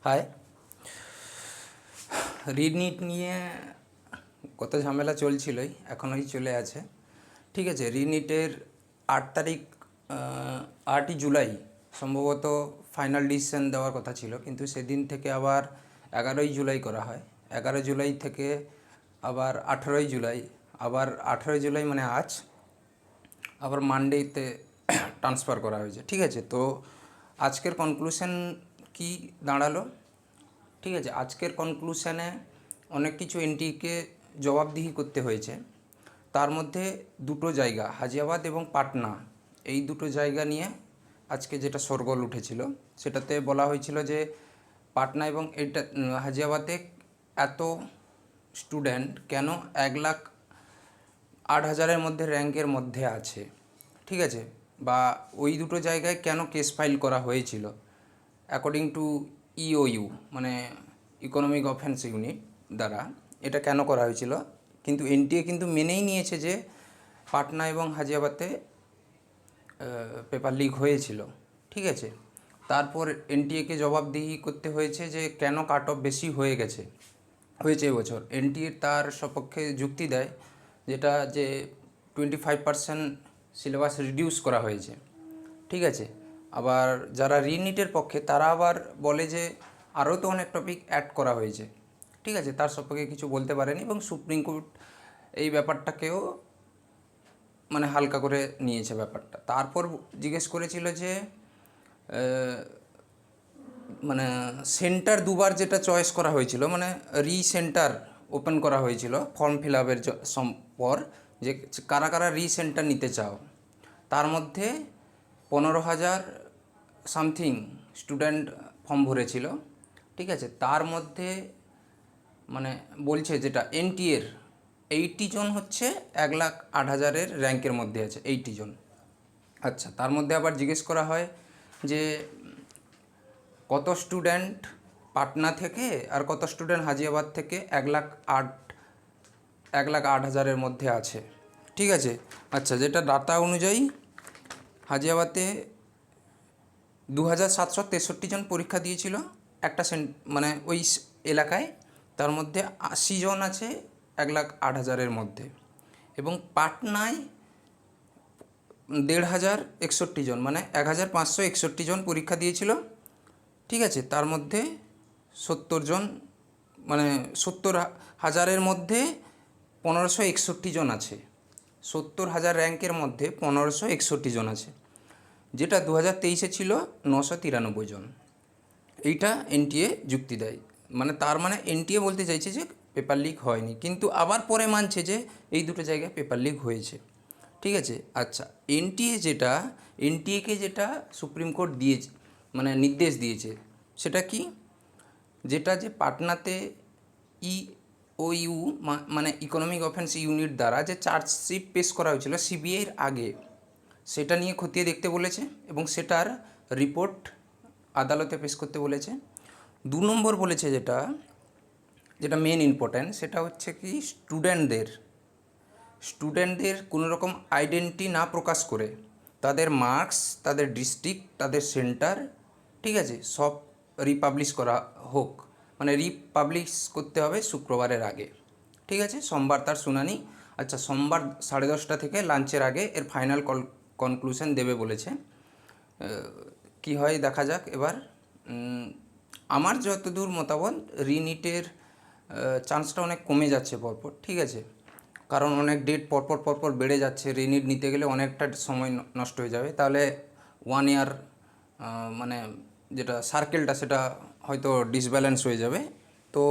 High. রিনিট নিয়ে কত ঝামেলা চলছিলই, এখনোই চলে আছে। ঠিক আছে, রিনিটের 8 তারিখ, 8ই জুলাই সম্ভবত ফাইনাল ডিসিশন দেওয়ার কথা ছিল, কিন্তু সেদিন থেকে আবার 11ই জুলাই করা হয়। 11 জুলাই থেকে আবার 18ই জুলাই, আবার 18ই জুলাই মানে আজ আবার মানডেতে ট্রান্সফার করা হয়েছে। ঠিক আছে, তো আজকের কনক্লুশন কি দাঁড়ালো? ঠিক আছে, আজকের কনক্লুশনে অনেক কিছু এনটিকে জবাবদিহি করতে হয়েছে। তার মধ্যে দুটো জায়গা, হাজিয়াবাদ এবং পাটনা, এই দুটো জায়গা নিয়ে আজকে যেটা শোরগোল উঠেছিল, সেটাতে বলা হয়েছিল যে পাটনা এবং এটা হাজিয়াবাদে এত স্টুডেন্ট কেন 1,08,000-এর মধ্যে র্যাঙ্কের মধ্যে আছে। ঠিক আছে, বা ওই দুটো জায়গায় কেন কেস ফাইল করা হয়েছিল অ্যাকর্ডিং টু ইওইউ, মানে ইকোনমিক অফেন্স ইউনিট দ্বারা এটা কেন করা হয়েছিল। কিন্তু এনটিএ কিন্তু মেনেই নিয়েছে যে পাটনা এবং হাজিয়াবাদে পেপার লিক হয়েছিল। ঠিক আছে, তারপর এনটিএকে জবাবদিহি করতে হয়েছে যে কেন কাট অফ বেশি হয়েছে এবছর। এনটিএ তার সপক্ষে যুক্তি দেয়, যেটা যে 25% সিলেবাস রিডিউস করা হয়েছে। ঠিক আছে, আবার যারা রিনিটের পক্ষে তারা আবার বলে যে আরও তো অনেক টপিক অ্যাড করা হয়েছে। ঠিক আছে, তার সপক্ষে কিছু বলতে পারেনি এবং সুপ্রিম কোর্ট এই ব্যাপারটাকেও মানে হালকা করে নিয়েছে ব্যাপারটা। তারপর জিজ্ঞেস করেছিল যে মানে সেন্টার দুবার যেটা চয়েস করা হয়েছিল, মানে সেন্টার ওপেন করা হয়েছিল ফর্ম ফিল আপের পর, যে কারা কারা সেন্টার নিতে চাও। তার মধ্যে 15,000 সামথিং স্টুডেন্ট ফর্ম ভরেছিল। ঠিক আছে, তার মধ্যে মানে বলছে যেটা এনটিএর 80 জন হচ্ছে 1,08,000-এর র্যাঙ্কের মধ্যে আছে, 80 জন। আচ্ছা, তার মধ্যে আবার জিজ্ঞেস করা হয় যে কত স্টুডেন্ট পাটনা থেকে আর কত স্টুডেন্ট হাজিয়াবাদ থেকে 1,08,000-এর মধ্যে আছে। ঠিক আছে, আচ্ছা, যেটা ডাটা অনুযায়ী হাজিয়াবাদে 2,763 জন পরীক্ষা দিয়েছিল একটা মানে ওই এলাকায়, তার মধ্যে 80 জন আছে 1,08,000-এর মধ্যে, এবং পাটনায় 1,561 জন, মানে 1,561 জন পরীক্ষা দিয়েছিল। ঠিক আছে, তার মধ্যে 70 জন, মানে 70,000-এর মধ্যে 1,561 জন আছে। 70,000 র্যাঙ্কের মধ্যে 1,561 জন আছে, যেটা 2023-এ ছিল 993 জন। এইটা এনটিএ যুক্তি দেয়, মানে তার মানে এনটিএ বলতে চাইছে যে পেপার লিক হয়নি, কিন্তু আবার পরে মানছে যে এই দুটো জায়গায় পেপার লিক হয়েছে। ঠিক আছে, আচ্ছা, এনটিএকে যেটা সুপ্রিম কোর্ট দিয়েছে, মানে নির্দেশ দিয়েছে, সেটা কি, যেটা যে পাটনাতে ইওইউ মানে ইকোনমিক অফেন্স ইউনিট দ্বারা যে চার্জশিট পেশ করা হয়েছিল সিবিআইয়ের আগে, সেটা নিয়ে খতিয়ে দেখতে বলেছে এবং সেটার রিপোর্ট আদালতে পেশ করতে বলেছে। 2 নম্বর বলেছে যেটা যেটা মেন ইম্পর্ট্যান্ট, সেটা হচ্ছে কি স্টুডেন্টদের কোনো রকম আইডেন্টিটি না প্রকাশ করে তাদের মার্কস, তাদের ডিস্ট্রিক্ট, তাদের সেন্টার, ঠিক আছে, সব রিপাবলিশ করা হোক, মানে রিপাবলিশ করতে হবে শুক্রবারের আগে। ঠিক আছে, সোমবার তার শুনানি। আচ্ছা, সোমবার 10:30 থেকে লাঞ্চের আগে এর ফাইনাল কনক্লুশন দেবে বলেছে। কি হয় দেখা যাক এবার। আমার যতদূর মতামত, রিনিটের চান্সটা অনেক কমে যাচ্ছে পরপর। ঠিক আছে, কারণ অনেক ডেট পরপর বেড়ে যাচ্ছে। রিনিট নিতে গেলে অনেকটা সময় নষ্ট হয়ে যাবে, তাহলে 1 ইয়ার মানে যেটা সার্কেলটা সেটা হয়তো ডিসব্যালেন্স হয়ে যাবে। তো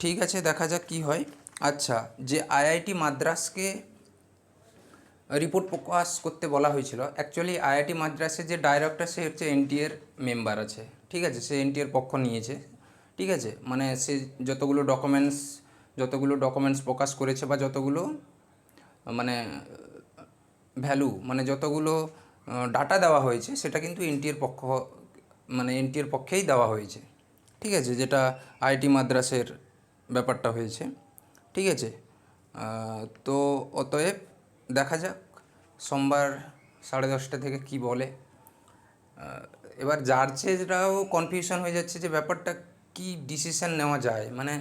ঠিক আছে, দেখা যাক কী হয়। আচ্ছা, যে আইআইটি মাদ্রাসকে রিপোর্ট প্রকাশ করতে বলা হয়েছিল, অ্যাকচুয়ালি আইআইটি মাদ্রাসের যে ডাইরেক্টর সে হচ্ছে এনটিএর মেম্বার আছে। ঠিক আছে, সে এনটিএর পক্ষ নিয়েছে। ঠিক আছে, মানে সে যতগুলো ডকুমেন্টস প্রকাশ করেছে, বা যতগুলো মানে ভ্যালু, মানে যতগুলো ডাটা দেওয়া হয়েছে, সেটা কিন্তু এনটিএর পক্ষেই দেওয়া হয়েছে। ঠিক আছে, যেটা আইআইটি মাদ্রাসের ব্যাপারটা হয়েছে। ঠিক আছে, তো অতএব দেখা যাক সোমবার 10:30 থেকে কি বলে এবার জাজেরাও কনফিউশন হয়ে যাচ্ছে যে ব্যাপারটা কি ডিসিশন নেওয়া যায়, মানে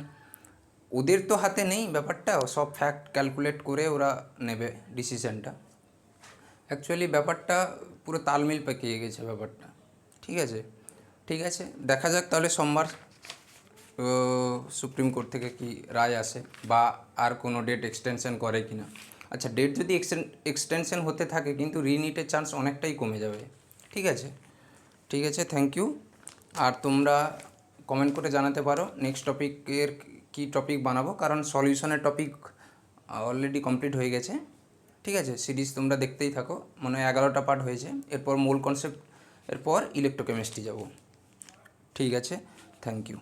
ওদের তো হাতে নেই ব্যাপারটা, সব ফ্যাক্ট ক্যালকুলেট করে ওরা নেবে ডিসিশনটা। অ্যাকচুয়ালি ব্যাপারটা পুরো তালমিল পেকিয়ে গেছে ব্যাপারটা। ঠিক আছে, ঠিক আছে, দেখা যাক তাহলে সোমবার সুপ্রিম কোর্ট থেকে কি রায় আসে, বা আর কোনো ডেট এক্সটেনশন করে কি না। আচ্ছা, ডেট যদি এক্সটেনশন হতে থাকে কিন্তু রিনিটের চান্স অনেকটাই কমে যাবে। ঠিক আছে, ঠিক আছে, থ্যাংক ইউ। আর তোমরা কমেন্ট করে জানাতে পারো নেক্সট টপিকের কী টপিক বানাবো, কারণ সলিউশনের টপিক অলরেডি কমপ্লিট হয়ে গেছে। ঠিক আছে, সিরিজ তোমরা দেখতেই থাকো, মনে হয় 11টা পার্ট হয়েছে। এরপর মূল কনসেপ্ট, এরপর ইলেকট্রোকেমিস্ট্রি যাব। ঠিক আছে, থ্যাংক ইউ।